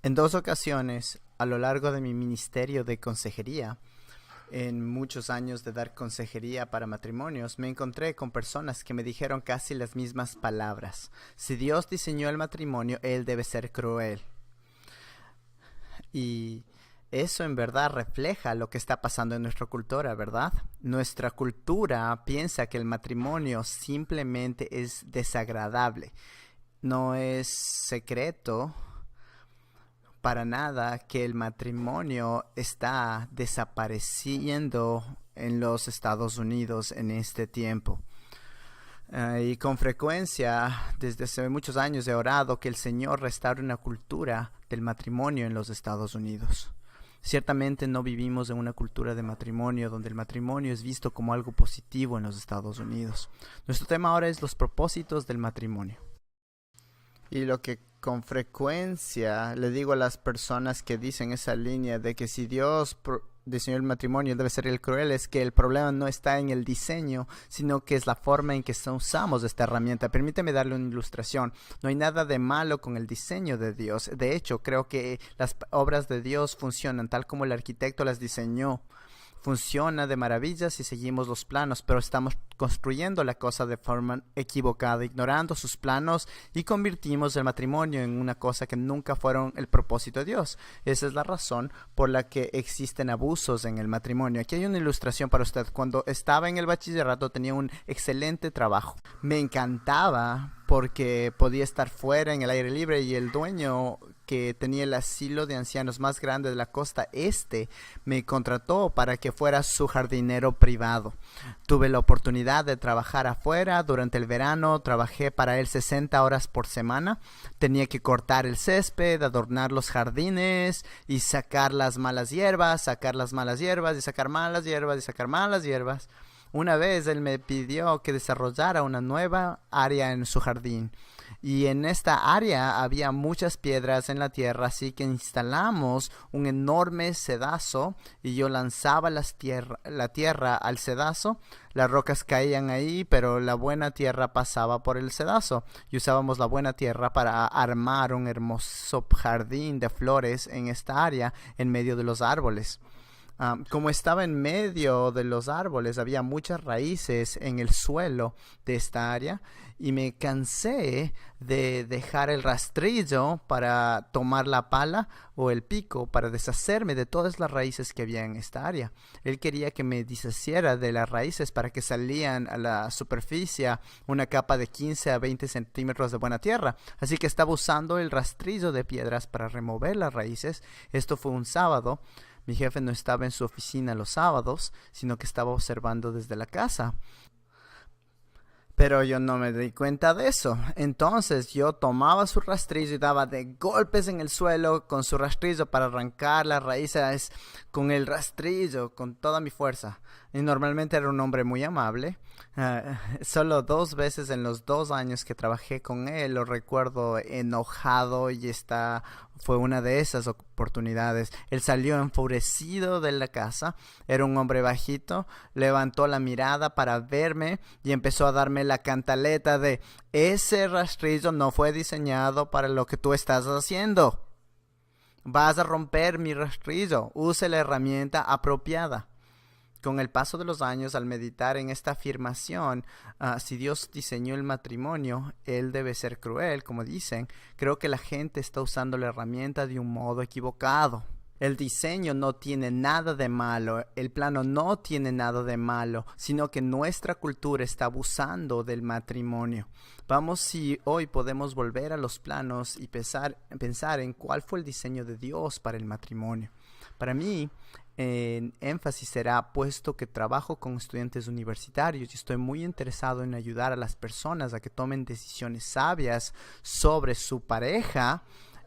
En dos ocasiones, a lo largo de mi ministerio de consejería, en muchos años de dar consejería para matrimonios, me encontré con personas que me dijeron casi las mismas palabras. Si Dios diseñó el matrimonio, Él debe ser cruel. Y eso en verdad refleja lo que está pasando en nuestra cultura, ¿verdad? Nuestra cultura piensa que el matrimonio simplemente es desagradable. No es secreto para nada que el matrimonio está desapareciendo en los Estados Unidos en este tiempo. Y con frecuencia, desde hace muchos años he orado que el Señor restaure una cultura del matrimonio en los Estados Unidos. Ciertamente no vivimos en una cultura de matrimonio donde el matrimonio es visto como algo positivo en los Estados Unidos. Nuestro tema ahora es los propósitos del matrimonio. Y lo que con frecuencia le digo a las personas que dicen esa línea de que si Dios diseñó el matrimonio debe ser el cruel, es que el problema no está en el diseño, sino que es la forma en que usamos esta herramienta. Permíteme darle una ilustración. No hay nada de malo con el diseño de Dios. De hecho, creo que las obras de Dios funcionan tal como el arquitecto las diseñó. Funciona de maravilla si seguimos los planos, pero estamos construyendo la cosa de forma equivocada, ignorando sus planos, y convertimos el matrimonio en una cosa que nunca fueron el propósito de Dios. Esa es la razón por la que existen abusos en el matrimonio. Aquí hay una ilustración para usted. Cuando estaba en el bachillerato tenía un excelente trabajo. Me encantaba porque podía estar fuera en el aire libre, y el dueño, que tenía el asilo de ancianos más grande de la costa este, me contrató para que fuera su jardinero privado. Tuve la oportunidad de trabajar afuera durante el verano. Trabajé para él 60 horas por semana. Tenía que cortar el césped, adornar los jardines y sacar las malas hierbas, sacar las malas hierbas y sacar malas hierbas y sacar malas hierbas. Una vez él me pidió que desarrollara una nueva área en su jardín, y en esta área había muchas piedras en la tierra, así que instalamos un enorme sedazo y yo lanzaba la tierra al sedazo. Las rocas caían ahí, pero la buena tierra pasaba por el sedazo, y usábamos la buena tierra para armar un hermoso jardín de flores en esta área en medio de los árboles. Como estaba en medio de los árboles, había muchas raíces en el suelo de esta área, y me cansé de dejar el rastrillo para tomar la pala o el pico para deshacerme de todas las raíces que había en esta área. Él quería que me deshiciera de las raíces para que salían a la superficie una capa de 15 a 20 centímetros de buena tierra. Así que estaba usando el rastrillo de piedras para remover las raíces. Esto fue un sábado. Mi jefe no estaba en su oficina los sábados, sino que estaba observando desde la casa. Pero yo no me di cuenta de eso. Entonces yo tomaba su rastrillo y daba de golpes en el suelo con su rastrillo para arrancar las raíces con el rastrillo, con toda mi fuerza. Y normalmente era un hombre muy amable. Solo 2 veces en los 2 años que trabajé con él lo recuerdo enojado, y esta fue una de esas oportunidades. Él salió enfurecido de la casa. Era un hombre bajito, levantó la mirada para verme y empezó a darme la cantaleta de: ese rastrillo no fue diseñado para lo que tú estás haciendo. Vas a romper mi rastrillo. Use la herramienta apropiada. Con el paso de los años, al meditar en esta afirmación, si Dios diseñó el matrimonio, Él debe ser cruel, como dicen, creo que la gente está usando la herramienta de un modo equivocado. El diseño no tiene nada de malo, el plano no tiene nada de malo, sino que nuestra cultura está abusando del matrimonio. Vamos, si hoy podemos volver a los planos y pensar en cuál fue el diseño de Dios para el matrimonio. Para mí, en énfasis será, puesto que trabajo con estudiantes universitarios y estoy muy interesado en ayudar a las personas a que tomen decisiones sabias sobre su pareja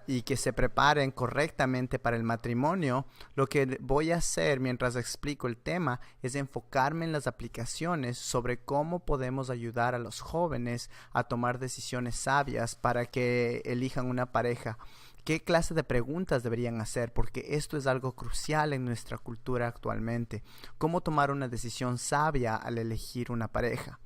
y que se preparen correctamente para el matrimonio. Lo que voy a hacer mientras explico el tema es enfocarme en las aplicaciones sobre cómo podemos ayudar a los jóvenes a tomar decisiones sabias para que elijan una pareja. ¿Qué clase de preguntas deberían hacer? Porque esto es algo crucial en nuestra cultura actualmente. ¿Cómo tomar una decisión sabia al elegir una pareja?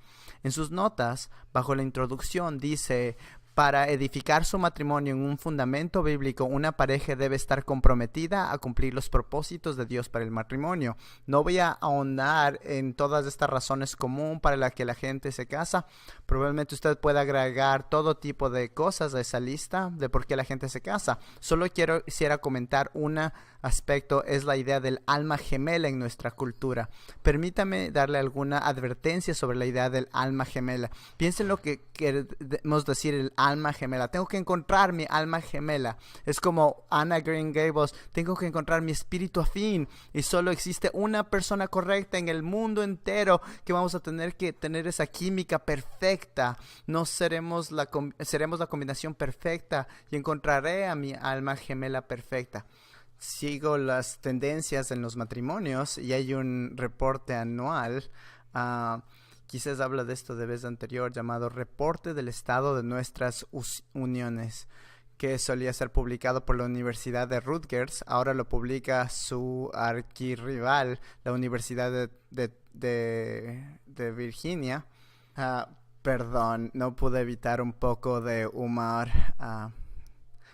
En sus notas, bajo la introducción, dice: Para edificar su matrimonio en un fundamento bíblico, una pareja debe estar comprometida a cumplir los propósitos de Dios para el matrimonio. No voy a ahondar en todas estas razones comunes para las que la gente se casa. Probablemente usted pueda agregar todo tipo de cosas a esa lista de por qué la gente se casa. Solo quisiera comentar un aspecto, es la idea del alma gemela en nuestra cultura. Permítame darle alguna advertencia sobre la idea del alma gemela. Piensen lo que queremos decir el alma gemela. Tengo que encontrar mi alma gemela. Es como Anna Green Gables. Tengo que encontrar mi espíritu afín. Y solo existe una persona correcta en el mundo entero que vamos a tener que tener esa química perfecta. No seremos la combinación perfecta y encontraré a mi alma gemela perfecta. Sigo las tendencias en los matrimonios y hay un reporte anual. Quizás habla de esto de vez anterior, llamado Reporte del Estado de Nuestras Uniones, que solía ser publicado por la Universidad de Rutgers. Ahora lo publica su archirrival, la Universidad de Virginia. Perdón, no pude evitar un poco de humor.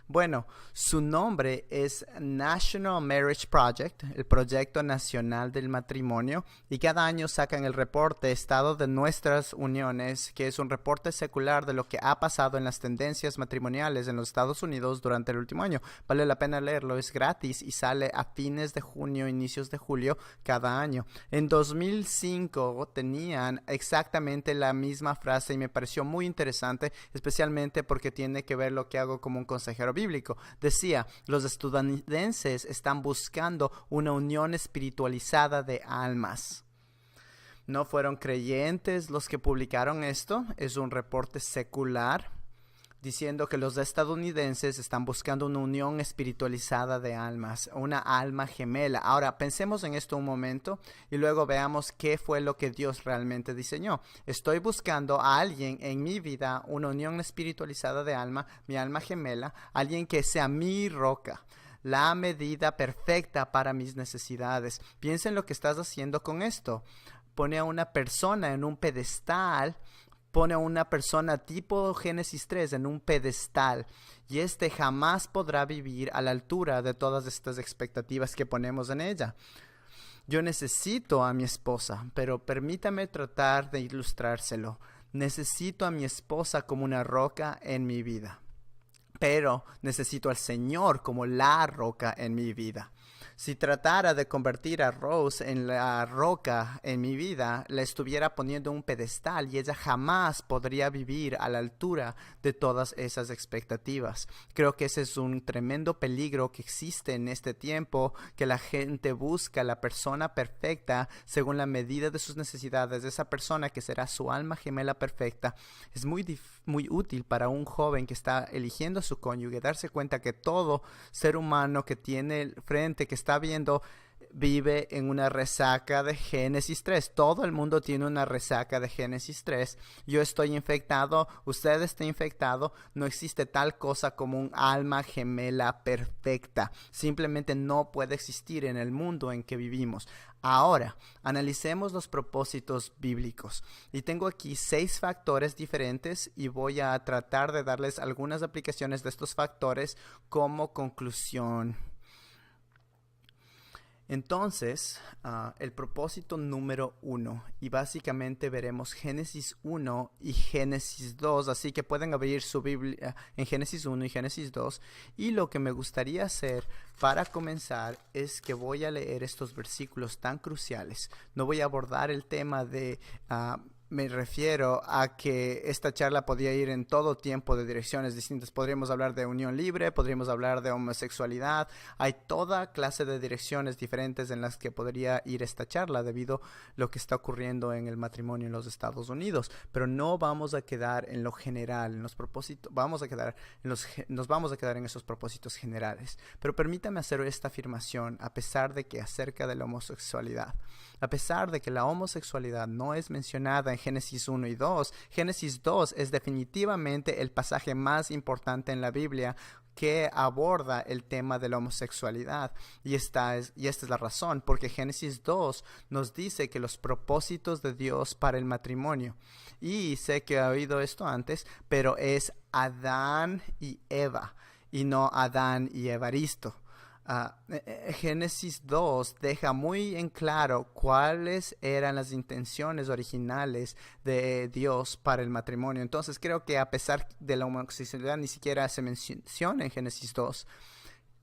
Bueno, su nombre es National Marriage Project, el Proyecto Nacional del Matrimonio, y cada año sacan el reporte Estado de Nuestras Uniones, que es un reporte secular de lo que ha pasado en las tendencias matrimoniales en los Estados Unidos durante el último año. Vale la pena leerlo, es gratis y sale a fines de junio, inicios de julio cada año. En 2005 tenían exactamente la misma frase y me pareció muy interesante, especialmente porque tiene que ver lo que hago como un consejero bíblico. Decía, los estadounidenses están buscando una unión espiritualizada de almas. No fueron creyentes los que publicaron esto, es un reporte secular diciendo que los estadounidenses están buscando una unión espiritualizada de almas, una alma gemela. Ahora, pensemos en esto un momento y luego veamos qué fue lo que Dios realmente diseñó. Estoy buscando a alguien en mi vida, una unión espiritualizada de alma, mi alma gemela, alguien que sea mi roca, la medida perfecta para mis necesidades. Piensa en lo que estás haciendo con esto. Pone a una persona en un pedestal, pone a una persona tipo Génesis 3 en un pedestal y jamás podrá vivir a la altura de todas estas expectativas que ponemos en ella. Yo necesito a mi esposa, pero permítame tratar de ilustrárselo. Necesito a mi esposa como una roca en mi vida, pero necesito al Señor como la roca en mi vida. Si tratara de convertir a Rose en la roca en mi vida, la estuviera poniendo en un pedestal y ella jamás podría vivir a la altura de todas esas expectativas. Creo que ese es un tremendo peligro que existe en este tiempo, que la gente busca la persona perfecta según la medida de sus necesidades, esa persona que será su alma gemela perfecta. Es muy útil para un joven que está eligiendo a su cónyuge darse cuenta que todo ser humano que tiene frente, que está viendo, vive en una resaca de Génesis 3. Todo el mundo tiene una resaca de Génesis 3. Yo estoy infectado, usted está infectado. No existe tal cosa como un alma gemela perfecta. Simplemente no puede existir en el mundo en que vivimos. Ahora, analicemos los propósitos bíblicos. Y tengo aquí 6 factores diferentes y voy a tratar de darles algunas aplicaciones de estos factores como conclusión. Entonces, el propósito número 1, y básicamente veremos Génesis 1 y Génesis 2, así que pueden abrir su Biblia en Génesis 1 y Génesis 2, y lo que me gustaría hacer para comenzar es que voy a leer estos versículos tan cruciales. No voy a abordar el tema de... me refiero a que esta charla podría ir en todo tiempo de direcciones distintas. Podríamos hablar de unión libre, podríamos hablar de homosexualidad. Hay toda clase de direcciones diferentes en las que podría ir esta charla debido a lo que está ocurriendo en el matrimonio en los Estados Unidos. Pero no vamos a quedar en lo general, en los propósitos. Nos vamos a quedar en esos propósitos generales. Pero permítame hacer esta afirmación a pesar de que acerca de la homosexualidad. A pesar de que la homosexualidad no es mencionada en Génesis 1 y 2, Génesis 2 es definitivamente el pasaje más importante en la Biblia que aborda el tema de la homosexualidad. Y esta es la razón, porque Génesis 2 nos dice que los propósitos de Dios para el matrimonio, y sé que he oído esto antes, pero es Adán y Eva, y no Adán y Evaristo. Génesis 2 deja muy en claro cuáles eran las intenciones originales de Dios para el matrimonio. Entonces creo que a pesar de la homosexualidad ni siquiera se menciona en Génesis 2,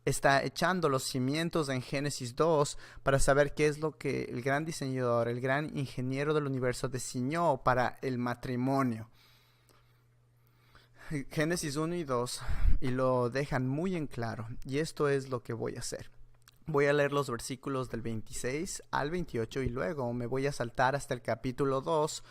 está echando los cimientos en Génesis 2 para saber qué es lo que el gran diseñador, el gran ingeniero del universo diseñó para el matrimonio. Génesis 1 y 2, y lo dejan muy en claro, y esto es lo que voy a hacer. Voy a leer los versículos del 26 al 28 y luego me voy a saltar hasta el capítulo 2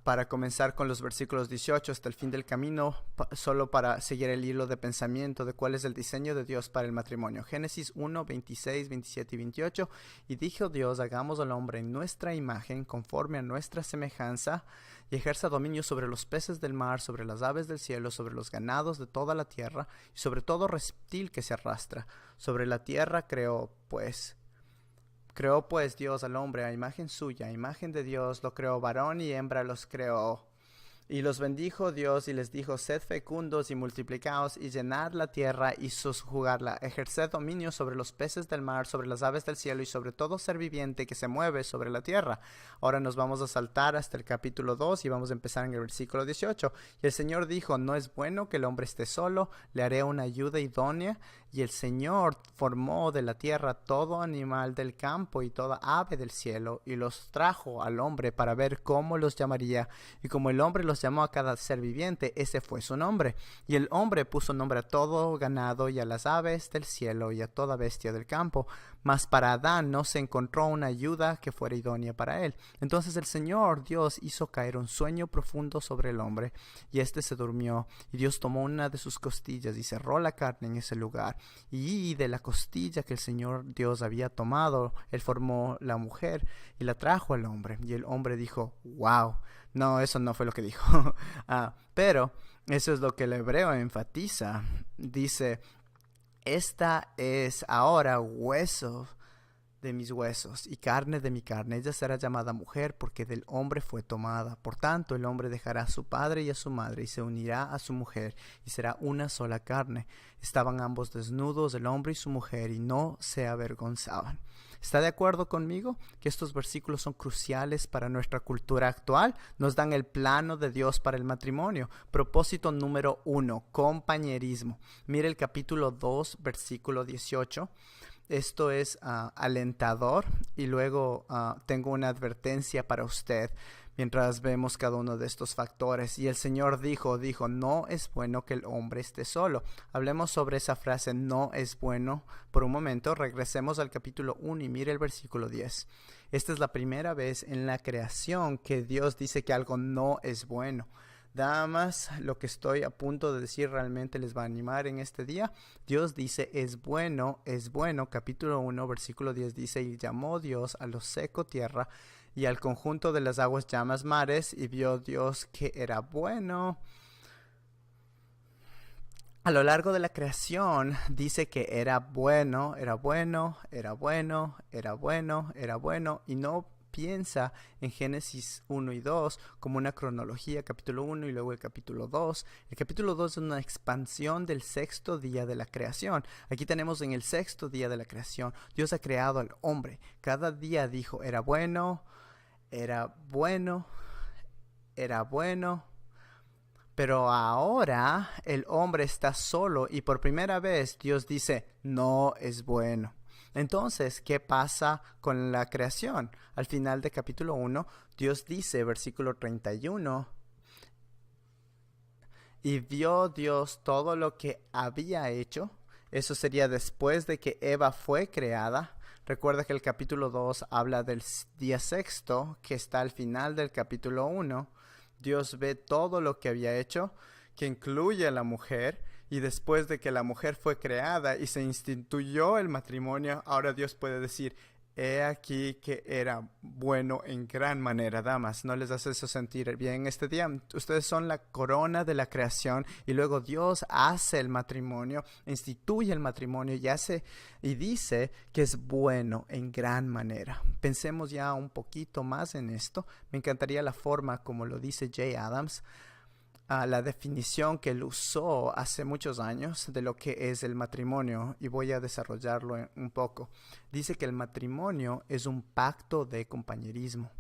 para comenzar con los versículos 18 hasta el fin del camino, solo para seguir el hilo de pensamiento de cuál es el diseño de Dios para el matrimonio. Génesis 1, 26, 27 y 28. Y dijo Dios: hagamos al hombre en nuestra imagen, conforme a nuestra semejanza, y ejerza dominio sobre los peces del mar, sobre las aves del cielo, sobre los ganados de toda la tierra, y sobre todo reptil que se arrastra. Sobre la tierra creó pues Dios al hombre a imagen suya, a imagen de Dios lo creó, varón y hembra los creó. Y los bendijo Dios y les dijo: sed fecundos y multiplicaos y llenad la tierra y sojuzgadla, ejerced dominio sobre los peces del mar, sobre las aves del cielo y sobre todo ser viviente que se mueve sobre la tierra. Ahora nos vamos a saltar hasta el capítulo 2 y vamos a empezar en el versículo 18. Y el Señor dijo: no es bueno que el hombre esté solo, le haré una ayuda idónea. Y el Señor formó de la tierra todo animal del campo y toda ave del cielo, y los trajo al hombre para ver cómo los llamaría. Y como el hombre los llamó a cada ser viviente, ese fue su nombre. Y el hombre puso nombre a todo ganado y a las aves del cielo y a toda bestia del campo. Mas para Adán no se encontró una ayuda que fuera idónea para él. Entonces el Señor Dios hizo caer un sueño profundo sobre el hombre, y éste se durmió. Y Dios tomó una de sus costillas y cerró la carne en ese lugar. Y de la costilla que el Señor Dios había tomado, él formó la mujer y la trajo al hombre. Y el hombre dijo: wow. No, eso no fue lo que dijo. Pero eso es lo que el hebreo enfatiza. Dice: esta es ahora hueso de mis huesos y carne de mi carne. Ella será llamada mujer, porque del hombre fue tomada. Por tanto, el hombre dejará a su padre y a su madre y se unirá a su mujer, y será una sola carne. Estaban ambos desnudos, el hombre y su mujer, y no se avergonzaban. ¿Está de acuerdo conmigo que estos versículos son cruciales para nuestra cultura actual? Nos dan el plano de Dios para el matrimonio. Propósito número 1, compañerismo. Mire el capítulo 2, versículo 18. Esto es alentador, y luego tengo una advertencia para usted mientras vemos cada uno de estos factores. Y el Señor dijo, no es bueno que el hombre esté solo. Hablemos sobre esa frase, no es bueno, por un momento. Regresemos al capítulo 1 y mire el versículo 10. Esta es la primera vez en la creación que Dios dice que algo no es bueno. Damas, lo que estoy a punto de decir realmente les va a animar en este día. Dios dice: es bueno, capítulo 1, versículo 10 dice: y llamó Dios a lo seco tierra, y al conjunto de las aguas llamas mares, y vio Dios que era bueno. A lo largo de la creación dice que era bueno, y no piensa en Génesis 1 y 2 como una cronología, capítulo 1 y luego el capítulo 2. El capítulo 2 es una expansión del sexto día de la creación. Aquí tenemos en el sexto día de la creación, Dios ha creado al hombre. Cada día dijo: era bueno. Pero ahora el hombre está solo y por primera vez Dios dice: no es bueno. Entonces, ¿qué pasa con la creación? Al final de capítulo 1, Dios dice, versículo 31, y vio Dios todo lo que había hecho. Eso sería después de que Eva fue creada. Recuerda que el capítulo 2 habla del día sexto, que está al final del capítulo 1. Dios ve todo lo que había hecho, que incluye a la mujer. Y después de que la mujer fue creada y se instituyó el matrimonio, ahora Dios puede decir: He aquí que era bueno en gran manera, damas. ¿No les hace eso sentir bien este día? Ustedes son la corona de la creación y luego Dios hace el matrimonio, instituye el matrimonio y dice que es bueno en gran manera. Pensemos ya un poquito más en esto. Me encantaría la forma como lo dice Jay Adams. La definición que él usó hace muchos años de lo que es el matrimonio, y voy a desarrollarlo un poco. Dice que el matrimonio es un pacto de compañerismo.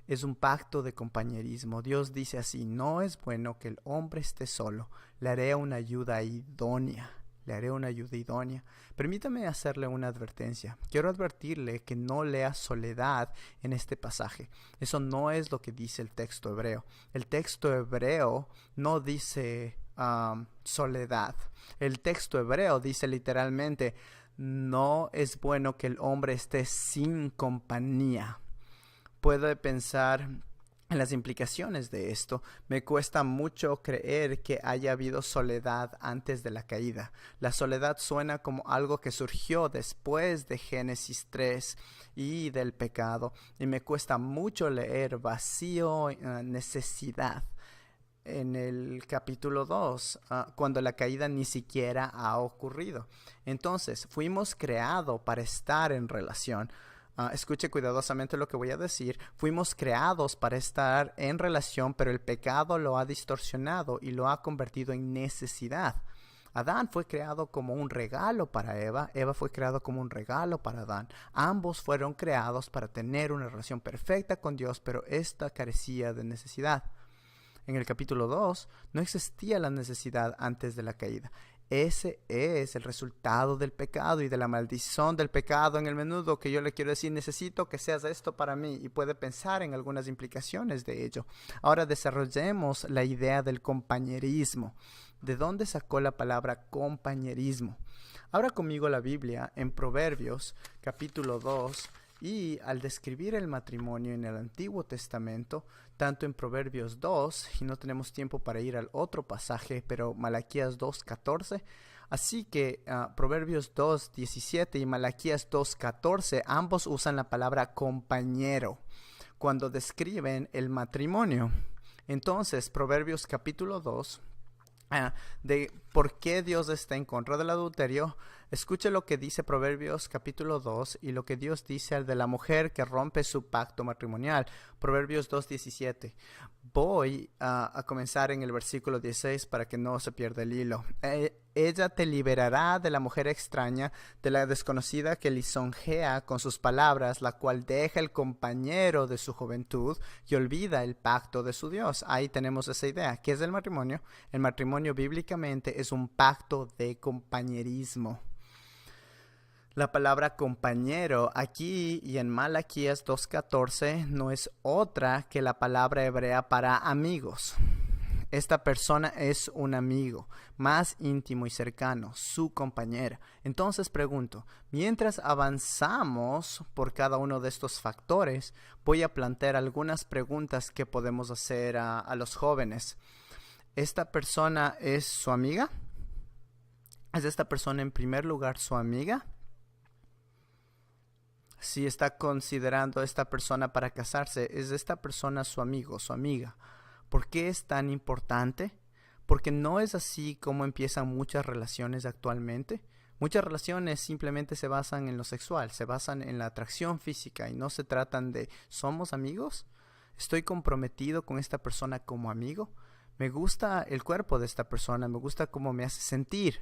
Es un pacto de compañerismo. Dios dice así: no es bueno que el hombre esté solo, le haré una ayuda idónea. Le haré una ayuda idónea. Permítame hacerle una advertencia. Quiero advertirle que no lea soledad en este pasaje. Eso no es lo que dice el texto hebreo. El texto hebreo no dice soledad. El texto hebreo dice literalmente: no es bueno que el hombre esté sin compañía. Puede pensar en las implicaciones de esto. Me cuesta mucho creer que haya habido soledad antes de la caída. La soledad suena como algo que surgió después de Génesis 3 y del pecado. Y me cuesta mucho leer vacío, necesidad en el capítulo 2, cuando la caída ni siquiera ha ocurrido. Entonces, fuimos creados para estar en relación. Escuche cuidadosamente lo que voy a decir. Fuimos creados para estar en relación, pero el pecado lo ha distorsionado y lo ha convertido en necesidad. Adán fue creado como un regalo para Eva. Eva fue creado como un regalo para Adán. Ambos fueron creados para tener una relación perfecta con Dios, pero esta carecía de necesidad. En el capítulo 2 no existía la necesidad antes de la caída. Ese es el resultado del pecado y de la maldición del pecado. En el menudo que yo le quiero decir: necesito que seas esto para mí, y puede pensar en algunas implicaciones de ello. Ahora desarrollemos la idea del compañerismo. ¿De dónde sacó la palabra compañerismo? Abra conmigo la Biblia en Proverbios capítulo 2. Y al describir el matrimonio en el Antiguo Testamento, tanto en Proverbios 2, y no tenemos tiempo para ir al otro pasaje, pero Malaquías 2:14, así que Proverbios 2:17 y Malaquías 2:14, ambos usan la palabra compañero cuando describen el matrimonio. Entonces, Proverbios capítulo 2, de por qué Dios está en contra del adulterio. Escuche lo que dice Proverbios capítulo 2 y lo que Dios dice al de la mujer que rompe su pacto matrimonial. Proverbios 2:17. Voy a comenzar en el versículo 16 para que no se pierda el hilo. Ella te liberará de la mujer extraña, de la desconocida que lisonjea con sus palabras, la cual deja el compañero de su juventud y olvida el pacto de su Dios. Ahí tenemos esa idea. ¿Qué es el matrimonio? El matrimonio bíblicamente es un pacto de compañerismo. La palabra compañero aquí y en Malaquías 2:14 no es otra que la palabra hebrea para amigos. Esta persona es un amigo más íntimo y cercano, su compañera. Entonces pregunto, mientras avanzamos por cada uno de estos factores, voy a plantear algunas preguntas que podemos hacer a los jóvenes. ¿Esta persona es su amiga? ¿Es esta persona en primer lugar su amiga? Si está considerando a esta persona para casarse, ¿es esta persona su amigo, su amiga? ¿Por qué es tan importante? Porque no es así como empiezan muchas relaciones actualmente. Muchas relaciones simplemente se basan en lo sexual, se basan en la atracción física y no se tratan de ¿somos amigos? ¿Estoy comprometido con esta persona como amigo? Me gusta el cuerpo de esta persona, me gusta cómo me hace sentir.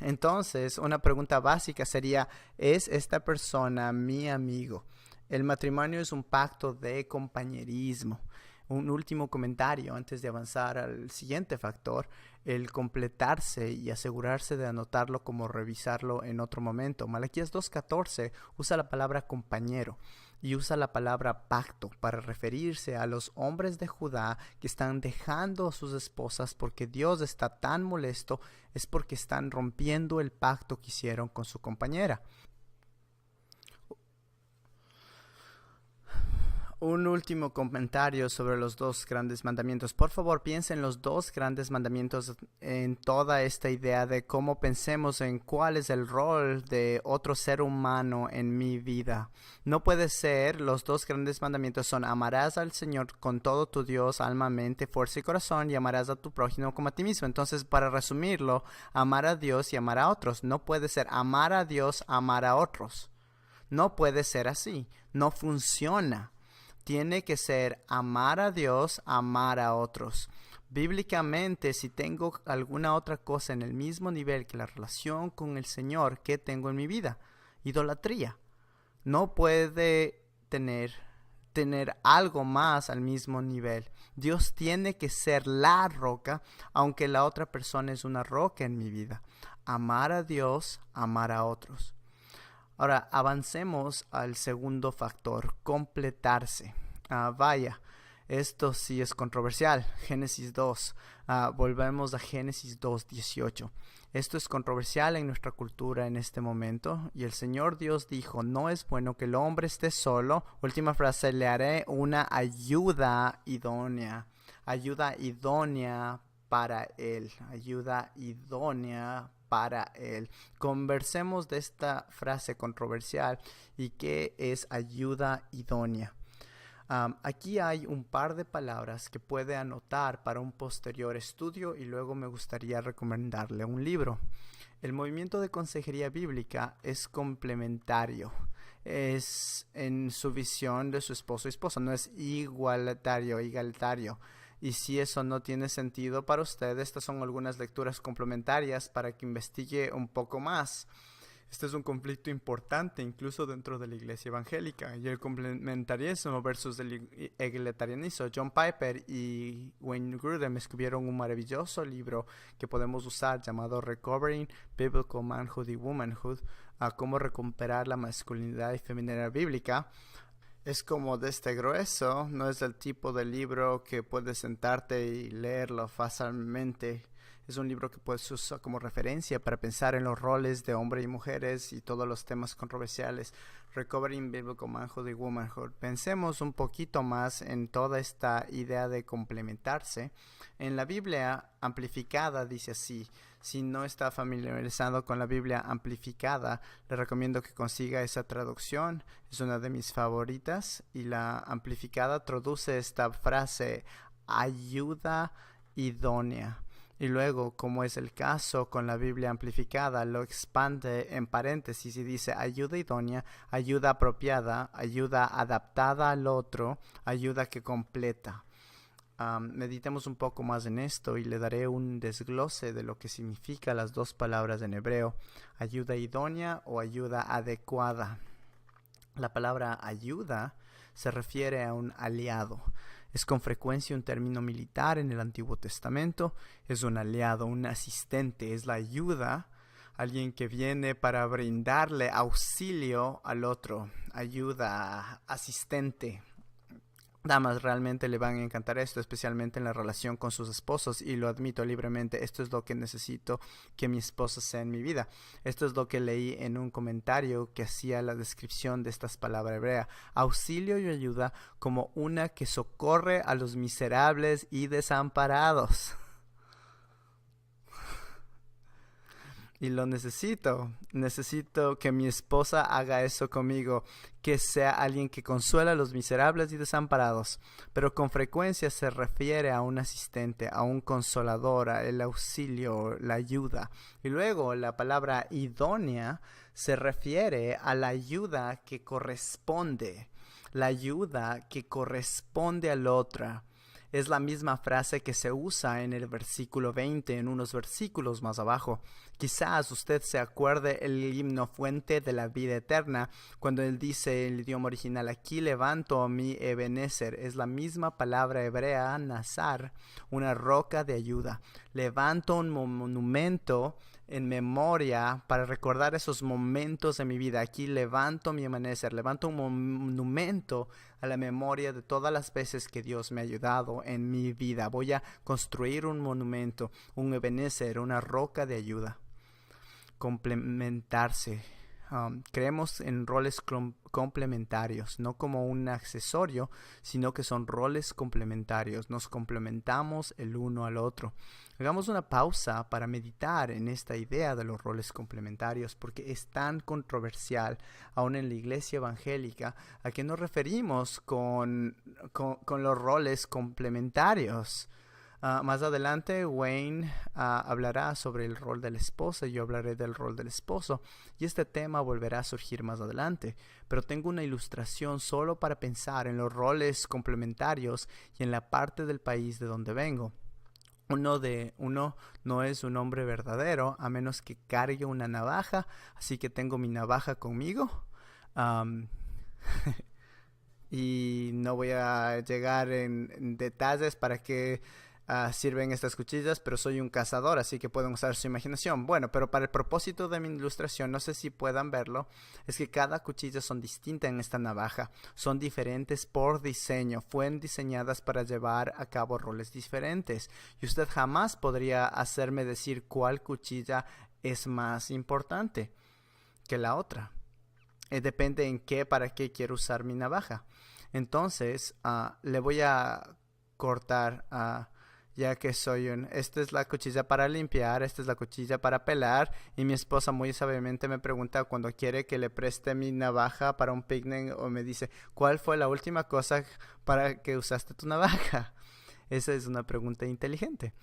Entonces, una pregunta básica sería: ¿es esta persona mi amigo? El matrimonio es un pacto de compañerismo. Un último comentario antes de avanzar al siguiente factor: el completarse y asegurarse de anotarlo como revisarlo en otro momento. Malaquías 2:14 usa la palabra compañero y usa la palabra pacto para referirse a los hombres de Judá que están dejando a sus esposas porque Dios está tan molesto. Es porque están rompiendo el pacto que hicieron con su compañera. Un último comentario sobre los dos grandes mandamientos. Por favor, piensen en los dos grandes mandamientos en toda esta idea de cómo pensemos en cuál es el rol de otro ser humano en mi vida. No puede ser, los dos grandes mandamientos son: amarás al Señor con todo tu Dios, alma, mente, fuerza y corazón, y amarás a tu prójimo como a ti mismo. Entonces, para resumirlo, amar a Dios y amar a otros. No puede ser amar a Dios, amar a otros. No puede ser así. No funciona. Tiene que ser amar a Dios, amar a otros. Bíblicamente, si tengo alguna otra cosa en el mismo nivel que la relación con el Señor, ¿qué tengo en mi vida? Idolatría. No puede tener algo más al mismo nivel. Dios tiene que ser la roca, aunque la otra persona es una roca en mi vida. Amar a Dios, amar a otros. Ahora, avancemos al segundo factor: completarse. Vaya, esto sí es controversial. Génesis 2. Volvemos a Génesis 2:18. Esto es controversial en nuestra cultura en este momento. Y el Señor Dios dijo: no es bueno que el hombre esté solo. Última frase: le haré una ayuda idónea. Ayuda idónea para él. Ayuda idónea para él. Conversemos de esta frase controversial y qué es ayuda idónea. Aquí hay un par de palabras que puede anotar para un posterior estudio y luego me gustaría recomendarle un libro. El movimiento de consejería bíblica es complementario. Es en su visión de su esposo y esposa, no es igualitario. Y si eso no tiene sentido para usted, estas son algunas lecturas complementarias para que investigue un poco más. Este es un conflicto importante incluso dentro de la iglesia evangélica, y el complementarismo versus el egalitarianismo. John Piper y Wayne Grudem escribieron un maravilloso libro que podemos usar llamado Recovering Biblical Manhood y Womanhood, a cómo recuperar la masculinidad y feminidad bíblica. Es como de este grueso, no es el tipo de libro que puedes sentarte y leerlo fácilmente. Es un libro que puedes usar como referencia para pensar en los roles de hombres y mujeres y todos los temas controversiales. Recovering Biblical Manhood y Womanhood. Pensemos un poquito más en toda esta idea de complementarse. En la Biblia amplificada dice así. Si no está familiarizado con la Biblia amplificada, le recomiendo que consiga esa traducción. Es una de mis favoritas. Y la amplificada traduce esta frase: ayuda idónea. Y luego, como es el caso con la Biblia amplificada, lo expande en paréntesis y dice: ayuda idónea, ayuda apropiada, ayuda adaptada al otro, ayuda que completa. Meditemos un poco más en esto y le daré un desglose de lo que significa las dos palabras en hebreo: ayuda idónea o ayuda adecuada. La palabra ayuda se refiere a un aliado. Es con frecuencia un término militar en el Antiguo Testamento. Es un aliado, un asistente, es la ayuda, alguien que viene para brindarle auxilio al otro. Ayuda, asistente. Damas, realmente le van a encantar esto, especialmente en la relación con sus esposos, y lo admito libremente. Esto es lo que necesito que mi esposa sea en mi vida. Esto es lo que leí en un comentario que hacía la descripción de estas palabras hebreas: auxilio y ayuda como una que socorre a los miserables y desamparados. Y lo necesito que mi esposa haga eso conmigo, que sea alguien que consuela a los miserables y desamparados. Pero con frecuencia se refiere a un asistente, a un consolador, a el auxilio, la ayuda. Y luego la palabra idónea se refiere a la ayuda que corresponde, al otro. Es la misma frase que se usa en el versículo 20, en unos versículos más abajo. Quizás usted se acuerde el himno Fuente de la Vida Eterna, cuando él dice en el idioma original: aquí levanto a mi Ebenezer. Es la misma palabra hebrea, nazar, una roca de ayuda. Levanto un monumento en memoria para recordar esos momentos de mi vida. Aquí levanto mi amanecer, levanto un monumento a la memoria de todas las veces que Dios me ha ayudado en mi vida. Voy a construir un monumento, un Ebenezer, una roca de ayuda. Complementarse. Creemos en roles complementarios, no como un accesorio, sino que son roles complementarios. Nos complementamos el uno al otro. Hagamos una pausa para meditar en esta idea de los roles complementarios, porque es tan controversial, aún en la iglesia evangélica, a qué nos referimos con los roles complementarios. Más adelante Wayne hablará sobre el rol de la esposa y yo hablaré del rol del esposo, y este tema volverá a surgir más adelante, pero tengo una ilustración solo para pensar en los roles complementarios y en la parte del país de donde vengo. Uno no es un hombre verdadero a menos que cargue una navaja, así que tengo mi navaja conmigo. Y no voy a llegar en detalles para qué sirven estas cuchillas, pero soy un cazador, así que pueden usar su imaginación. Bueno, pero para el propósito de mi ilustración, no sé si puedan verlo, es que cada cuchilla son distintas en esta navaja. Son diferentes por diseño, fueron diseñadas para llevar a cabo roles diferentes. Y usted jamás podría hacerme decir cuál cuchilla es más importante que la otra. Depende en para qué quiero usar mi navaja. Entonces, le voy a cortar, ya que esta es la cuchilla para limpiar, esta es la cuchilla para pelar, y mi esposa muy sabiamente me pregunta cuando quiere que le preste mi navaja para un picnic, o me dice, ¿cuál fue la última cosa para que usaste tu navaja? Esa es una pregunta inteligente.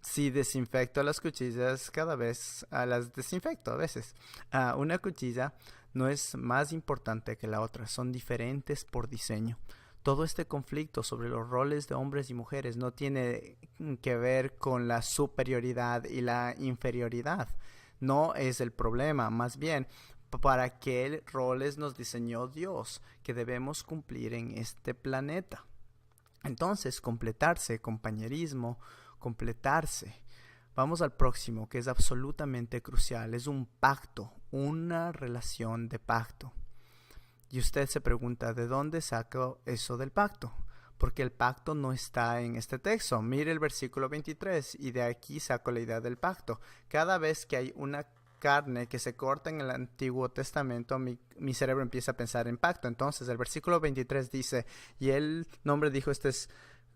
Si desinfecto las cuchillas cada vez, las desinfecto a veces. Una cuchilla no es más importante que la otra, son diferentes por diseño. Todo este conflicto sobre los roles de hombres y mujeres no tiene que ver con la superioridad y la inferioridad. No es el problema, más bien para qué roles nos diseñó Dios que debemos cumplir en este planeta. Entonces, completarse, compañerismo, completarse. Vamos al próximo, que es absolutamente crucial. Es un pacto, una relación de pacto. Y usted se pregunta, ¿de dónde saco eso del pacto? Porque el pacto no está en este texto. Mire el versículo 23 y de aquí saco la idea del pacto. Cada vez que hay una carne que se corta en el Antiguo Testamento, mi cerebro empieza a pensar en pacto. Entonces el versículo 23 dice, y el nombre dijo, este es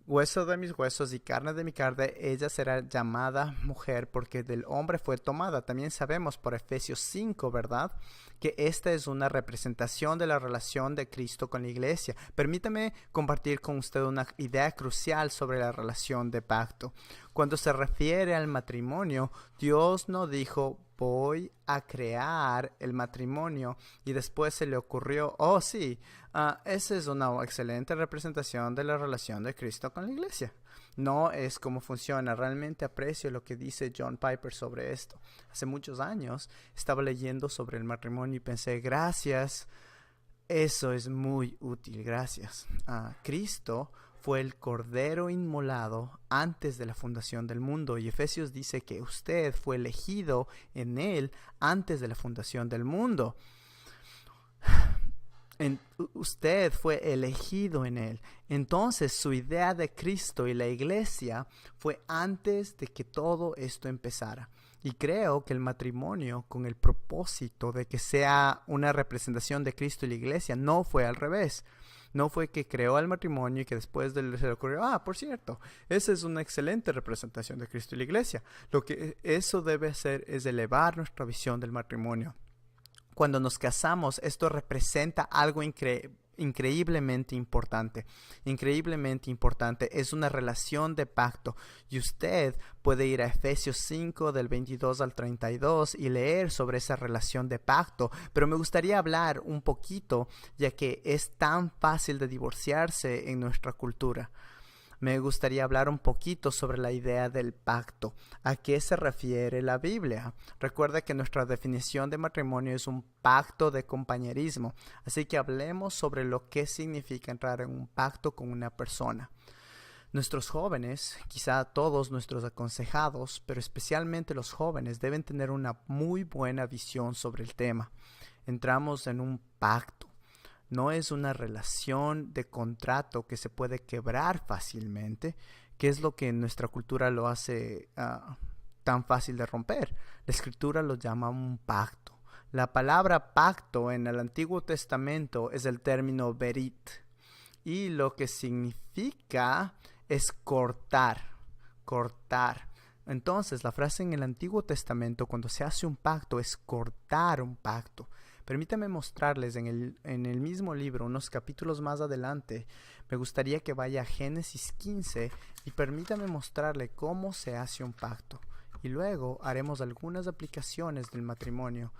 hueso de mis huesos y carne de mi carne, ella será llamada mujer porque del hombre fue tomada. También sabemos por Efesios 5, ¿verdad?, que esta es una representación de la relación de Cristo con la iglesia. Permítame compartir con usted una idea crucial sobre la relación de pacto. Cuando se refiere al matrimonio, Dios no dijo, voy a crear el matrimonio, y después se le ocurrió, oh sí, esa es una excelente representación de la relación de Cristo con la iglesia. No es como funciona. Realmente aprecio lo que dice John Piper sobre esto. Hace muchos años estaba leyendo sobre el matrimonio y pensé, gracias, eso es muy útil, gracias. Cristo fue el cordero inmolado antes de la fundación del mundo, y Efesios dice que usted fue elegido en él antes de la fundación del mundo. Usted fue elegido en él. Entonces su idea de Cristo y la iglesia fue antes de que todo esto empezara. Y creo que el matrimonio, con el propósito de que sea una representación de Cristo y la iglesia, no fue al revés. No fue que creó el matrimonio y que después se le ocurrió, por cierto, esa es una excelente representación de Cristo y la iglesia. Lo que eso debe hacer es elevar nuestra visión del matrimonio. Cuando nos casamos, esto representa algo increíblemente importante. Increíblemente importante. Es una relación de pacto. Y usted puede ir a Efesios 5 del 22 al 32 y leer sobre esa relación de pacto. Pero me gustaría hablar un poquito, ya que es tan fácil de divorciarse en nuestra cultura. Me gustaría hablar un poquito sobre la idea del pacto. ¿A qué se refiere la Biblia? Recuerda que nuestra definición de matrimonio es un pacto de compañerismo. Así que hablemos sobre lo que significa entrar en un pacto con una persona. Nuestros jóvenes, quizá todos nuestros aconsejados, pero especialmente los jóvenes, deben tener una muy buena visión sobre el tema. Entramos en un pacto. No es una relación de contrato que se puede quebrar fácilmente, que es lo que en nuestra cultura lo hace tan fácil de romper. La Escritura lo llama un pacto. La palabra pacto en el Antiguo Testamento es el término berit y lo que significa es cortar, cortar. Entonces, la frase en el Antiguo Testamento cuando se hace un pacto es cortar un pacto. Permítame mostrarles en el mismo libro, unos capítulos más adelante, me gustaría que vaya a Génesis 15 y permítame mostrarle cómo se hace un pacto. Y luego haremos algunas aplicaciones del matrimonio,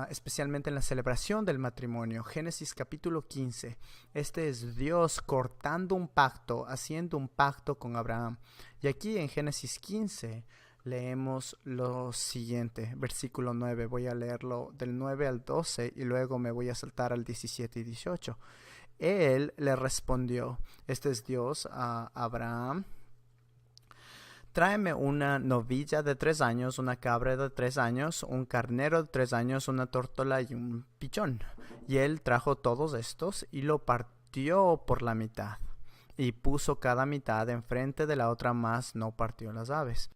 especialmente en la celebración del matrimonio. Génesis capítulo 15. Este es Dios cortando un pacto, haciendo un pacto con Abraham. Y aquí en Génesis 15 leemos lo siguiente, versículo 9. Voy a leerlo del 9 al 12 y luego me voy a saltar al 17 y 18. Él le respondió, este es Dios a Abraham: tráeme una novilla de 3 años, una cabra de 3 años, un carnero de 3 años, una tórtola y un pichón. Y él trajo todos estos y lo partió por la mitad. Y puso cada mitad enfrente de la otra, mas no partió las aves.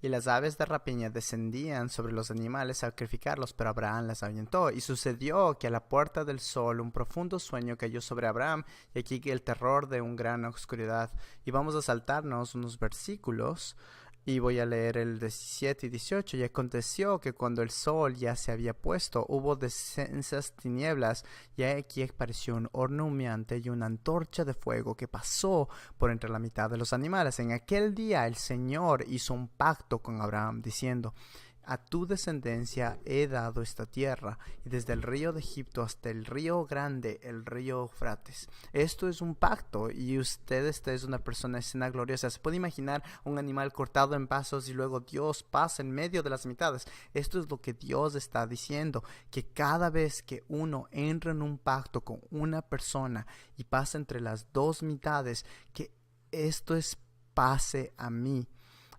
Y las aves de rapiña descendían sobre los animales a sacrificarlos, pero Abraham las ahuyentó. Y sucedió que a la puerta del sol un profundo sueño cayó sobre Abraham, y aquí el terror de una gran oscuridad. Y vamos a saltarnos unos versículos, y voy a leer el 17 y 18. Y aconteció que cuando el sol ya se había puesto, hubo densas tinieblas, y aquí apareció un horno humeante y una antorcha de fuego que pasó por entre la mitad de los animales. En aquel día el Señor hizo un pacto con Abraham, diciendo: a tu descendencia he dado esta tierra, y desde el río de Egipto hasta el río grande, el río Eufrates. Esto es un pacto, y usted es una persona de escena gloriosa. Se puede imaginar un animal cortado en pedazos y luego Dios pasa en medio de las mitades. Esto es lo que Dios está diciendo, que cada vez que uno entra en un pacto con una persona y pasa entre las dos mitades, que esto es pase a mí.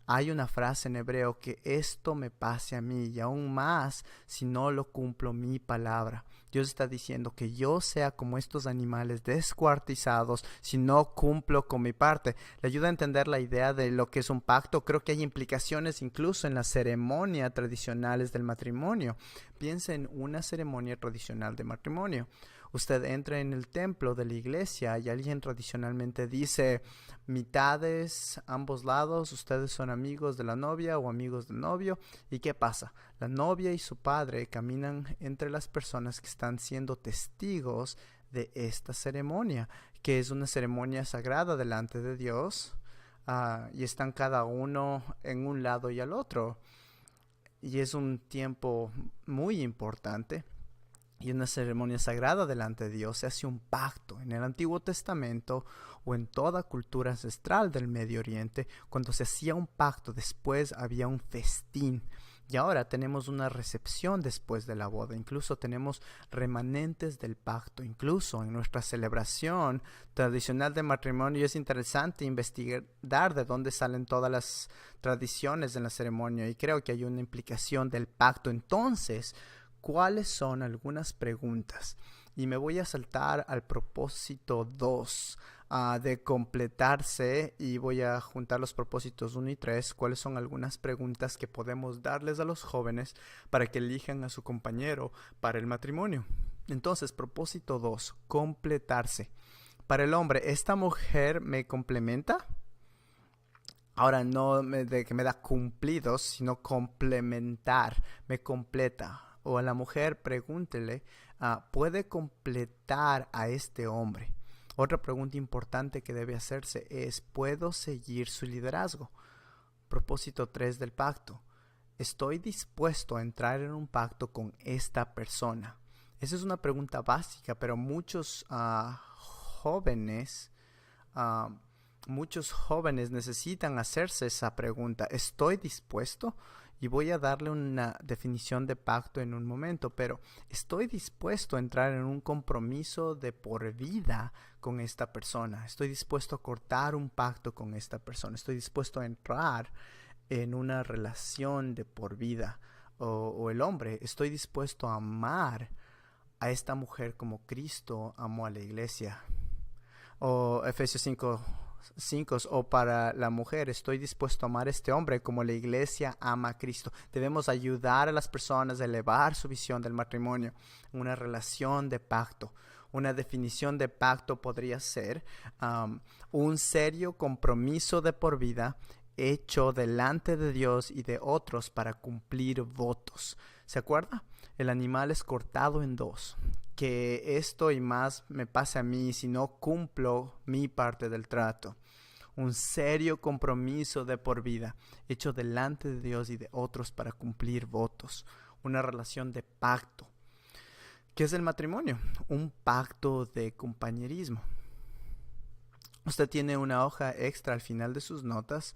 Hay una frase en hebreo que esto me pase a mí, y aún más si no lo cumplo mi palabra. Dios está diciendo que yo sea como estos animales descuartizados si no cumplo con mi parte. Le ayuda a entender la idea de lo que es un pacto. Creo que hay implicaciones incluso en las ceremonias tradicionales del matrimonio. Piensa en una ceremonia tradicional de matrimonio. Usted entra en el templo de la iglesia y alguien tradicionalmente dice: mitades, ambos lados, ustedes son amigos de la novia o amigos del novio. ¿Y qué pasa? La novia y su padre caminan entre las personas que están siendo testigos de esta ceremonia, que es una ceremonia sagrada delante de Dios, y están cada uno en un lado y al otro. Y es un tiempo muy importante. Y una ceremonia sagrada delante de Dios. Se hace un pacto. En el Antiguo Testamento o en toda cultura ancestral del Medio Oriente, cuando se hacía un pacto, después había un festín. Y ahora tenemos una recepción después de la boda. Incluso tenemos remanentes del pacto. Incluso en nuestra celebración tradicional de matrimonio es interesante investigar de dónde salen todas las tradiciones en la ceremonia. Y creo que hay una implicación del pacto. Entonces, ¿cuáles son algunas preguntas? Y me voy a saltar al propósito 2 de completarse, y voy a juntar los propósitos 1 y 3. ¿Cuáles son algunas preguntas que podemos darles a los jóvenes para que elijan a su compañero para el matrimonio? Entonces, propósito 2, completarse. Para el hombre, ¿esta mujer me complementa? Ahora no de que me da cumplidos, sino complementar, me completa. O a la mujer, pregúntele, ¿puede completar a este hombre? Otra pregunta importante que debe hacerse es: ¿puedo seguir su liderazgo? Propósito 3 del pacto: ¿estoy dispuesto a entrar en un pacto con esta persona? Esa es una pregunta básica, pero muchos jóvenes necesitan hacerse esa pregunta. ¿Estoy dispuesto? Y voy a darle una definición de pacto en un momento, pero ¿estoy dispuesto a entrar en un compromiso de por vida con esta persona? ¿Estoy dispuesto a cortar un pacto con esta persona? ¿Estoy dispuesto a entrar en una relación de por vida? O el hombre, ¿estoy dispuesto a amar a esta mujer como Cristo amó a la iglesia? O Efesios 5 5 o para la mujer, estoy dispuesto a amar a este hombre como la iglesia ama a Cristo. Debemos ayudar a las personas a elevar su visión del matrimonio, una relación de pacto. Una definición de pacto podría ser un serio compromiso de por vida hecho delante de Dios y de otros para cumplir votos. ¿Se acuerda? El animal es cortado en dos. Que esto y más me pase a mí si no cumplo mi parte del trato. Un serio compromiso de por vida hecho delante de Dios y de otros para cumplir votos. Una relación de pacto. ¿Qué es el matrimonio? Un pacto de compañerismo. Usted tiene una hoja extra al final de sus notas,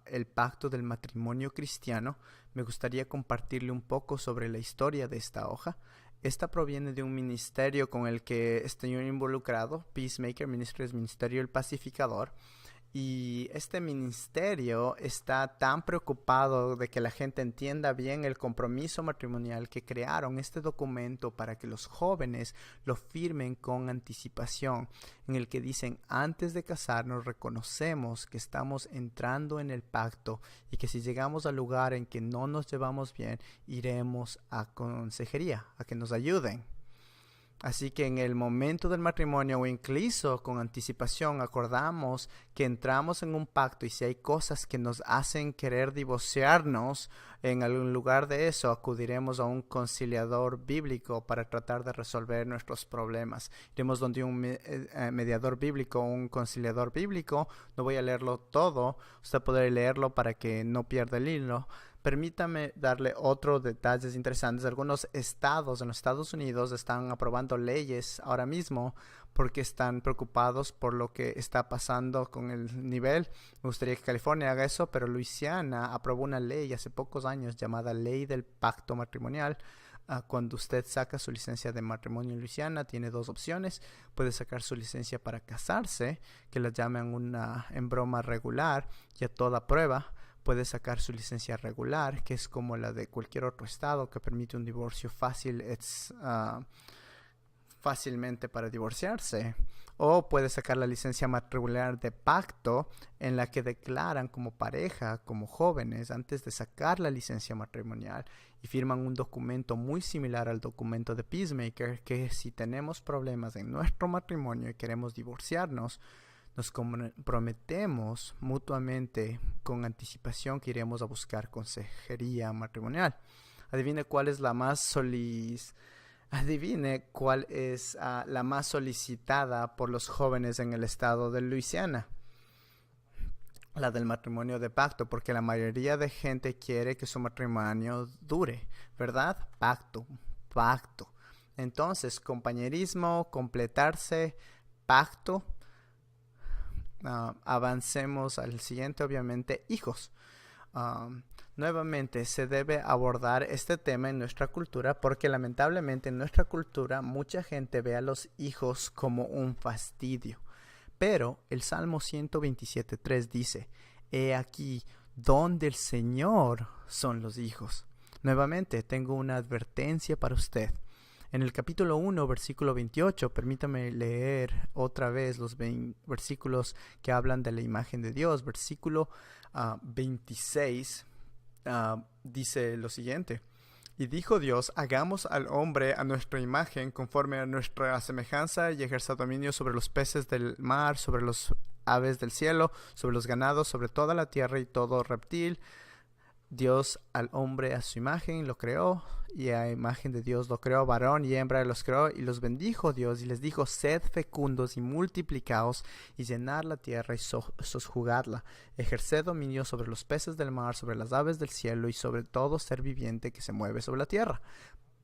el pacto del matrimonio cristiano. Me gustaría compartirle un poco sobre la historia de esta hoja. Esta proviene de un ministerio con el que estoy involucrado, Peacemaker Ministries, Ministerio del Pacificador. Y este ministerio está tan preocupado de que la gente entienda bien el compromiso matrimonial que crearon este documento para que los jóvenes lo firmen con anticipación, en el que dicen: antes de casarnos reconocemos que estamos entrando en el pacto y que si llegamos al lugar en que no nos llevamos bien, iremos a consejería, a que nos ayuden. Así que en el momento del matrimonio o incluso con anticipación acordamos que entramos en un pacto, y si hay cosas que nos hacen querer divorciarnos, en algún lugar de eso acudiremos a un conciliador bíblico para tratar de resolver nuestros problemas. Iremos donde un mediador bíblico o un conciliador bíblico. No voy a leerlo todo, usted puede leerlo para que no pierda el hilo. Permítame darle otros detalles interesantes. Algunos estados en los Estados Unidos están aprobando leyes ahora mismo porque están preocupados por lo que está pasando con el nivel. Me gustaría que California haga eso, pero Luisiana aprobó una ley hace pocos años llamada Ley del Pacto Matrimonial. Cuando usted saca su licencia de matrimonio en Luisiana, tiene dos opciones. Puede sacar su licencia para casarse, que la llaman una en broma regular y a toda prueba. Puede sacar su licencia regular, que es como la de cualquier otro estado, que permite un divorcio fácil, fácilmente para divorciarse. O puede sacar la licencia matricular de pacto, en la que declaran como pareja, como jóvenes, antes de sacar la licencia matrimonial, y firman un documento muy similar al documento de Peacemaker, que si tenemos problemas en nuestro matrimonio y queremos divorciarnos, nos comprometemos mutuamente con anticipación que iremos a buscar consejería matrimonial. Adivine cuál es la más solicitada por los jóvenes en el estado de Luisiana. La del matrimonio de pacto, porque la mayoría de gente quiere que su matrimonio dure, ¿verdad? Pacto. Entonces, compañerismo, completarse, pacto. Avancemos al siguiente, obviamente, hijos. Nuevamente se debe abordar este tema en nuestra cultura, porque lamentablemente en nuestra cultura mucha gente ve a los hijos como un fastidio. Pero el Salmo 127:3 dice: he aquí, don del Señor son los hijos. Nuevamente tengo una advertencia para usted. En el capítulo 1, versículo 28, permítame leer otra vez los versículos que hablan de la imagen de Dios. Versículo 26 dice lo siguiente: y dijo Dios: hagamos al hombre a nuestra imagen, conforme a nuestra semejanza, y ejerza dominio sobre los peces del mar, sobre los aves del cielo, sobre los ganados, sobre toda la tierra y todo reptil. Dios al hombre a su imagen lo creó, y a imagen de Dios lo creó, varón y hembra los creó, y los bendijo Dios y les dijo: sed fecundos y multiplicaos, y llenad la tierra y sojuzgadla, ejerced dominio sobre los peces del mar, sobre las aves del cielo y sobre todo ser viviente que se mueve sobre la tierra.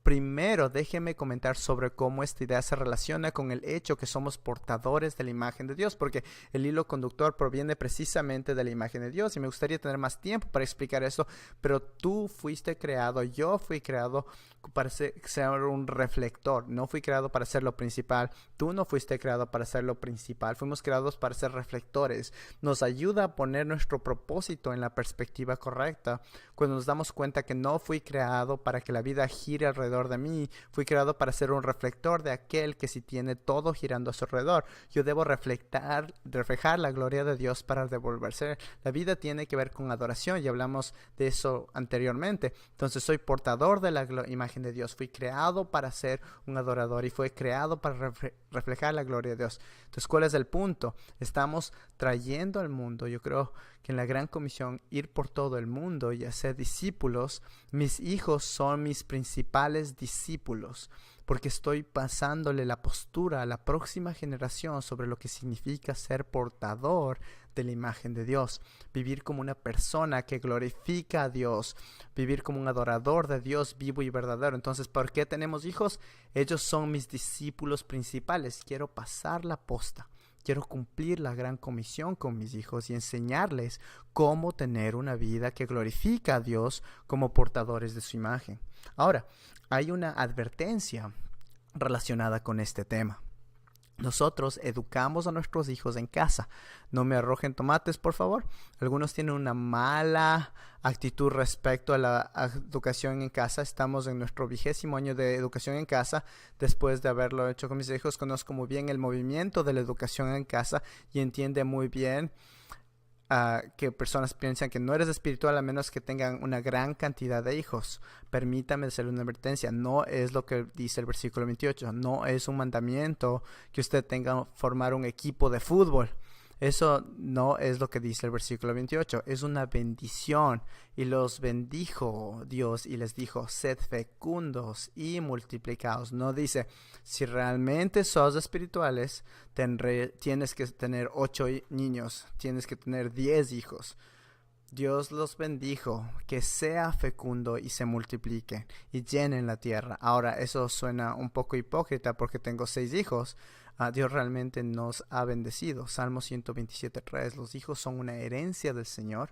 Primero, déjeme comentar sobre cómo esta idea se relaciona con el hecho que somos portadores de la imagen de Dios, porque el hilo conductor proviene precisamente de la imagen de Dios, y me gustaría tener más tiempo para explicar esto, pero tú fuiste creado, yo fui creado para ser un reflector, no fui creado para ser lo principal, tú no fuiste creado para ser lo principal, fuimos creados para ser reflectores. Nos ayuda a poner nuestro propósito en la perspectiva correcta, cuando nos damos cuenta que no fui creado para que la vida gire alrededor alrededor de mí. Fui creado para ser un reflector de aquel que sí tiene todo girando a su alrededor. Yo debo reflejar la gloria de Dios para devolverse. La vida tiene que ver con adoración y hablamos de eso anteriormente. Entonces soy portador de la imagen de Dios. Fui creado para ser un adorador y fue creado para reflejar la gloria de Dios. Entonces, ¿cuál es el punto? Estamos trayendo al mundo, yo creo que en la gran comisión, ir por todo el mundo y hacer discípulos. Mis hijos son mis principales discípulos, porque estoy pasándole la postura a la próxima generación sobre lo que significa ser portador de la imagen de Dios, vivir como una persona que glorifica a Dios, vivir como un adorador de Dios vivo y verdadero. Entonces, ¿por qué tenemos hijos? Ellos son mis discípulos principales. Quiero pasar la posta. Quiero cumplir la gran comisión con mis hijos y enseñarles cómo tener una vida que glorifica a Dios como portadores de su imagen. Ahora, hay una advertencia relacionada con este tema. Nosotros educamos a nuestros hijos en casa. No me arrojen tomates, por favor. Algunos tienen una mala actitud respecto a la educación en casa. Estamos en nuestro 20º año de educación en casa. Después de haberlo hecho con mis hijos, conozco muy bien el movimiento de la educación en casa y entiende muy bien que personas piensan que no eres espiritual a menos que tengan una gran cantidad de hijos. Permítame hacer una advertencia. No es lo que dice el versículo 28. No es un mandamiento que usted tenga que formar un equipo de fútbol. Eso no es lo que dice el versículo 28. Es una bendición. Y los bendijo Dios y les dijo, sed fecundos y multiplicaos. No dice, si realmente sos espirituales, tienes que tener 8 niños, tienes que tener 10 hijos. Dios los bendijo, que sea fecundo y se multiplique y llenen la tierra. Ahora, eso suena un poco hipócrita porque tengo 6 hijos. Dios realmente nos ha bendecido. Salmo 127:3. Los hijos son una herencia del Señor.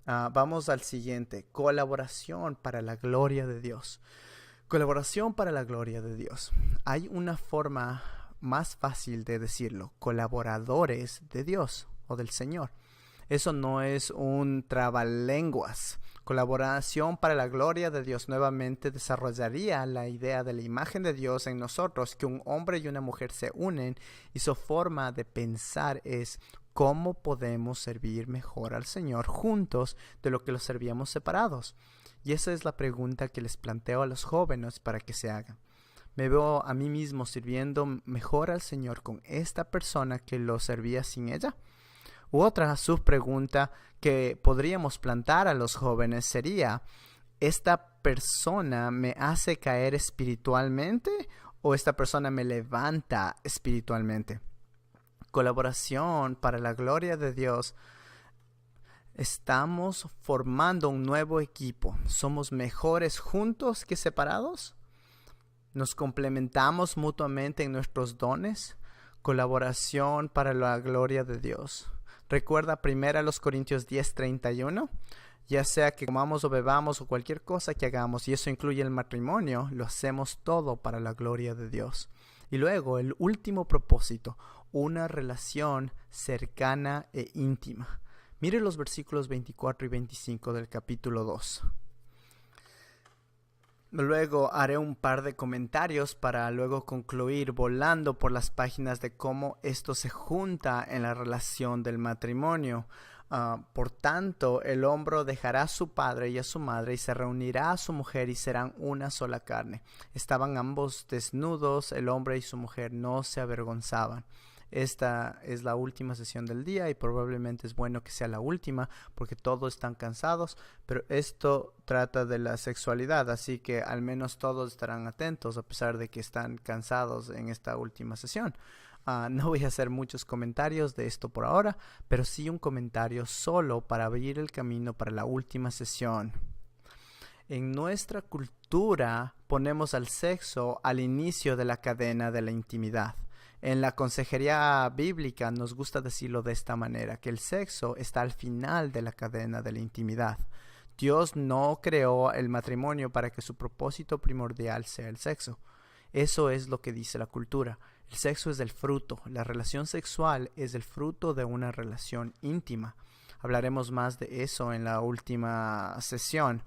Vamos al siguiente. Colaboración para la gloria de Dios. Colaboración para la gloria de Dios. Hay una forma más fácil de decirlo. Colaboradores de Dios o del Señor. Eso no es un trabalenguas. Colaboración para la gloria de Dios nuevamente desarrollaría la idea de la imagen de Dios en nosotros, que un hombre y una mujer se unen y su forma de pensar es cómo podemos servir mejor al Señor juntos de lo que los servíamos separados. Y esa es la pregunta que les planteo a los jóvenes para que se hagan. ¿Me veo a mí mismo sirviendo mejor al Señor con esta persona que lo servía sin ella? U otra subpregunta que podríamos plantar a los jóvenes sería, ¿esta persona me hace caer espiritualmente o esta persona me levanta espiritualmente? Colaboración para la gloria de Dios. Estamos formando un nuevo equipo. ¿Somos mejores juntos que separados? ¿Nos complementamos mutuamente en nuestros dones? Colaboración para la gloria de Dios. Recuerda 1 Corintios 10:31, ya sea que comamos o bebamos o cualquier cosa que hagamos, y eso incluye el matrimonio, lo hacemos todo para la gloria de Dios. Y luego el último propósito, una relación cercana e íntima. Mire los versículos 24 y 25 del capítulo 2. Luego haré un par de comentarios para luego concluir volando por las páginas de cómo esto se junta en la relación del matrimonio. Por tanto, el hombre dejará a su padre y a su madre y se reunirá a su mujer y serán una sola carne. Estaban ambos desnudos, el hombre y su mujer no se avergonzaban. Esta es la última sesión del día y probablemente es bueno que sea la última porque todos están cansados, pero esto trata de la sexualidad, así que al menos todos estarán atentos a pesar de que están cansados en esta última sesión. No voy a hacer muchos comentarios de esto por ahora, pero sí un comentario solo para abrir el camino para la última sesión. En nuestra cultura ponemos al sexo al inicio de la cadena de la intimidad. En la consejería bíblica nos gusta decirlo de esta manera, que el sexo está al final de la cadena de la intimidad. Dios no creó el matrimonio para que su propósito primordial sea el sexo. Eso es lo que dice la cultura. El sexo es el fruto. La relación sexual es el fruto de una relación íntima. Hablaremos más de eso en la última sesión.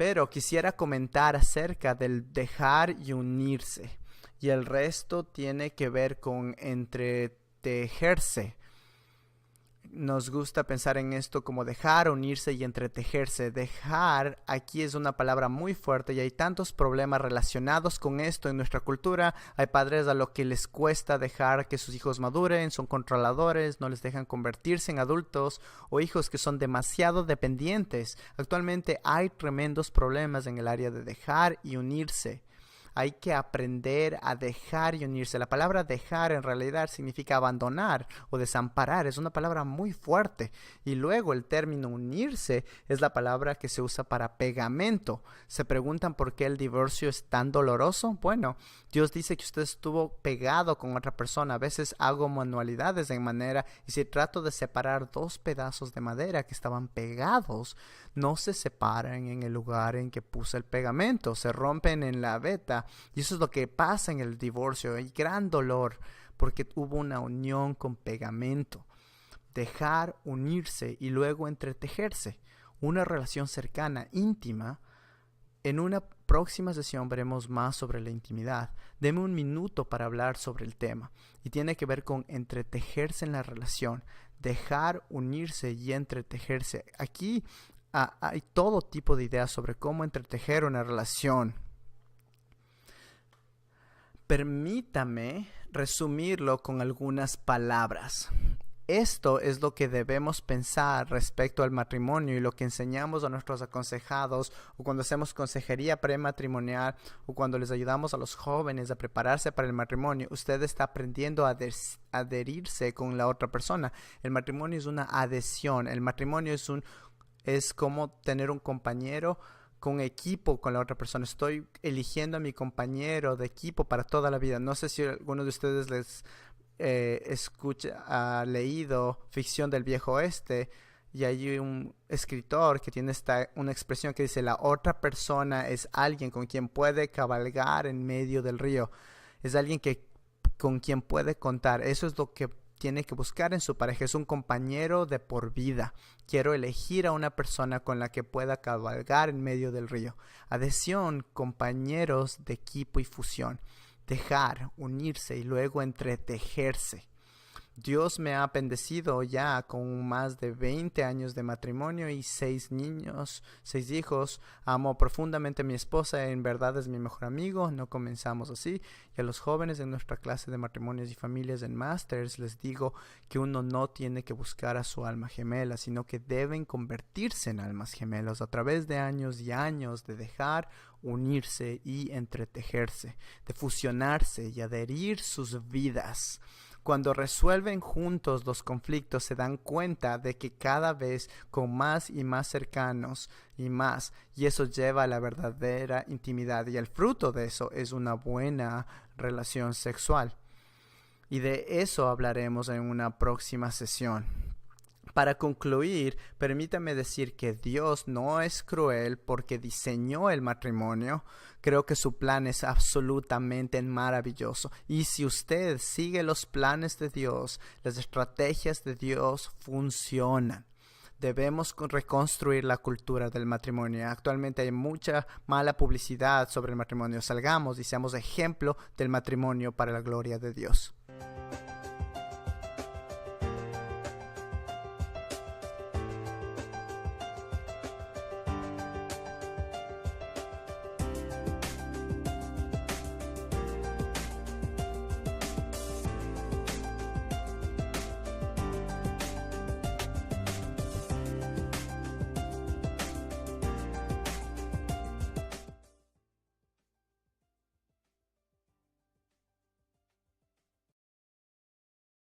Pero quisiera comentar acerca del dejar y unirse. Y el resto tiene que ver con entretejerse. Nos gusta pensar en esto como dejar, unirse y entretejerse. Dejar aquí es una palabra muy fuerte y hay tantos problemas relacionados con esto en nuestra cultura. Hay padres a los que les cuesta dejar que sus hijos maduren, son controladores, no les dejan convertirse en adultos, o hijos que son demasiado dependientes. Actualmente hay tremendos problemas en el área de dejar y unirse. Hay que aprender a dejar y unirse. La palabra dejar en realidad significa abandonar o desamparar. Es una palabra muy fuerte. Y luego el término unirse es la palabra que se usa para pegamento. ¿Se preguntan por qué el divorcio es tan doloroso? Bueno, Dios dice que usted estuvo pegado con otra persona. A veces hago manualidades en madera y si trato de separar dos pedazos de madera que estaban pegados, no se separan en el lugar en que puse el pegamento. Se rompen en la veta. Y eso es lo que pasa en el divorcio. Hay gran dolor porque hubo una unión con pegamento. Dejar, unirse y luego entretejerse. Una relación cercana, íntima. En una próxima sesión veremos más sobre la intimidad. Deme un minuto para hablar sobre el tema. Y tiene que ver con entretejerse en la relación. Dejar, unirse y entretejerse. Aquí hay todo tipo de ideas sobre cómo entretejer una relación. Permítame resumirlo con algunas palabras. Esto es lo que debemos pensar respecto al matrimonio y lo que enseñamos a nuestros aconsejados o cuando hacemos consejería prematrimonial o cuando les ayudamos a los jóvenes a prepararse para el matrimonio. Usted está aprendiendo a adherirse con la otra persona. El matrimonio es una adhesión. El matrimonio es como tener un compañero con equipo con la otra persona. Estoy eligiendo a mi compañero de equipo para toda la vida. No sé si alguno de ustedes les ha leído Ficción del Viejo Oeste y hay un escritor que tiene una expresión que dice: la otra persona es alguien con quien puede cabalgar en medio del río. Es alguien con quien puede contar. Eso es lo que tiene que buscar en su pareja. Es un compañero de por vida. Quiero elegir a una persona con la que pueda cabalgar en medio del río. Adhesión, compañeros de equipo y fusión. Dejar, unirse y luego entretejerse. Dios me ha bendecido ya con más de 20 años de matrimonio y 6 hijos. Amo profundamente a mi esposa, en verdad es mi mejor amigo. No comenzamos así. Y a los jóvenes en nuestra clase de matrimonios y familias en Masters les digo que uno no tiene que buscar a su alma gemela, sino que deben convertirse en almas gemelas a través de años y años de dejar, unirse y entretejerse, de fusionarse y adherir sus vidas. Cuando resuelven juntos los conflictos se dan cuenta de que cada vez con más y más cercanos y eso lleva a la verdadera intimidad y el fruto de eso es una buena relación sexual. Y de eso hablaremos en una próxima sesión. Para concluir, permítame decir que Dios no es cruel porque diseñó el matrimonio. Creo que su plan es absolutamente maravilloso. Y si usted sigue los planes de Dios, las estrategias de Dios funcionan. Debemos reconstruir la cultura del matrimonio. Actualmente hay mucha mala publicidad sobre el matrimonio. Salgamos y seamos ejemplo del matrimonio para la gloria de Dios.